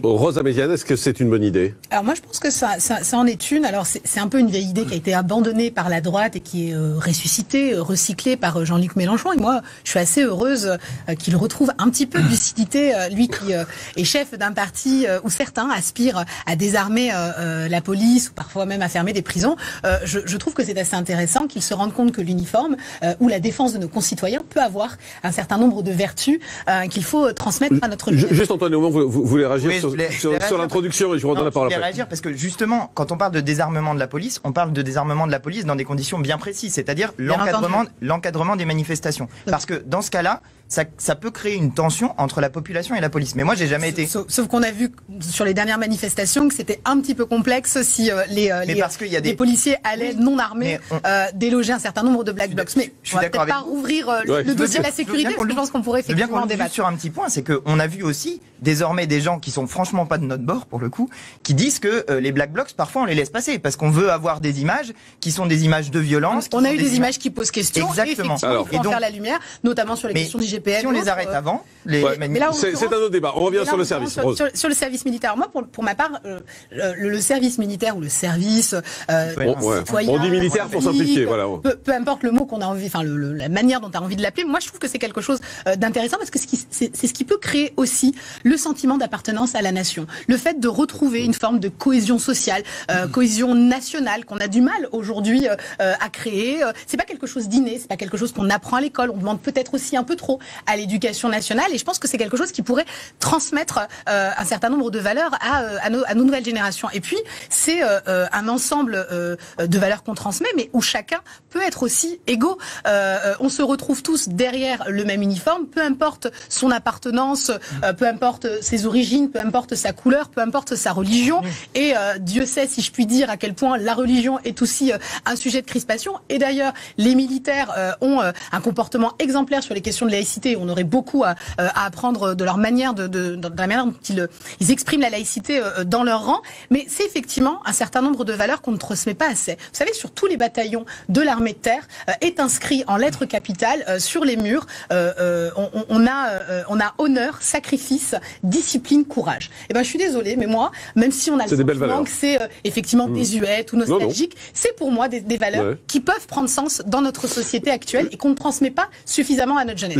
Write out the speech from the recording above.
Rosa Méziane, est-ce que c'est une bonne idée? Alors moi je pense que ça en est une. Alors c'est un peu une vieille idée qui a été abandonnée par la droite et qui est ressuscitée, recyclée par Jean-Luc Mélenchon. Et moi je suis assez heureuse qu'il retrouve un petit peu de lucidité, lui qui est chef d'un parti où certains aspirent à désarmer la police ou parfois même à fermer des prisons. Je trouve que c'est assez intéressant qu'il se rende compte que l'uniforme ou la défense de nos concitoyens peut avoir un certain nombre de vertus qu'il faut transmettre à notre jeunesse. Juste Antoine Léaumont, vous voulez réagir oui, sur l'introduction et je vous redonne la parole après. Réagir parce que justement, quand on parle de désarmement de la police, on parle de désarmement de la police dans des conditions bien précises, c'est-à-dire l'encadrement des manifestations. Parce que dans ce cas-là, ça peut créer une tension entre la population et la police. Mais moi, j'ai jamais été. Sauf qu'on a vu sur les dernières manifestations que c'était un petit peu complexe si les policiers allaient non armés déloger un certain nombre de black blocs. Mais je vais peut-être pas rouvrir le dossier de la sécurité parce que je pense qu'on pourrait effectivement en débattre. Sur un petit point, c'est qu'on a vu aussi désormais des gens qui sont franchement pas de notre bord pour le coup, qui disent que les black blocs parfois on les laisse passer parce qu'on veut avoir des images qui sont des images de violence. On a eu des images qui posent question. Exactement. Et effectivement, il faut en faire la lumière, notamment sur les questions du GPL. Si on les arrête avant, c'est un autre débat. On revient sur le service. Sur le service militaire. Moi, pour ma part, le service militaire ou le service citoyen, on dit militaire pour simplifier. Voilà. Peu importe le mot qu'on a envie, enfin la manière dont tu as envie de l'appeler. Moi, je trouve que c'est quelque chose d'intéressant parce que c'est ce qui peut créer aussi le sentiment d'appartenance à la nation. Le fait de retrouver une forme de cohésion sociale, cohésion nationale qu'on a du mal aujourd'hui à créer. C'est pas quelque chose d'inné, c'est pas quelque chose qu'on apprend à l'école. On demande peut-être aussi un peu trop à l'éducation nationale et je pense que c'est quelque chose qui pourrait transmettre un certain nombre de valeurs à nos nouvelles générations. Et puis c'est un ensemble de valeurs qu'on transmet, mais où chacun peut être aussi égaux. On se retrouve tous derrière le même uniforme, peu importe son appartenance, peu importe ses origines, peu importe sa couleur, peu importe sa religion. Et Dieu sait, si je puis dire, à quel point la religion est aussi un sujet de crispation. Et d'ailleurs, les militaires ont un comportement exemplaire sur les questions de laïcité. On aurait beaucoup à apprendre de leur manière, de la manière dont ils expriment la laïcité dans leur rang. Mais c'est effectivement un certain nombre de valeurs qu'on ne transmet pas assez. Vous savez, sur tous les bataillons de l'armée de terre est inscrit en lettres capitales sur les murs. On a honneur, sacrifice, discipline, courage. Et ben, je suis désolée, mais moi, même si on a le sentiment que c'est effectivement désuète ou nostalgique, c'est pour moi des valeurs qui peuvent prendre sens dans notre société actuelle et qu'on ne transmet pas suffisamment à notre jeunesse.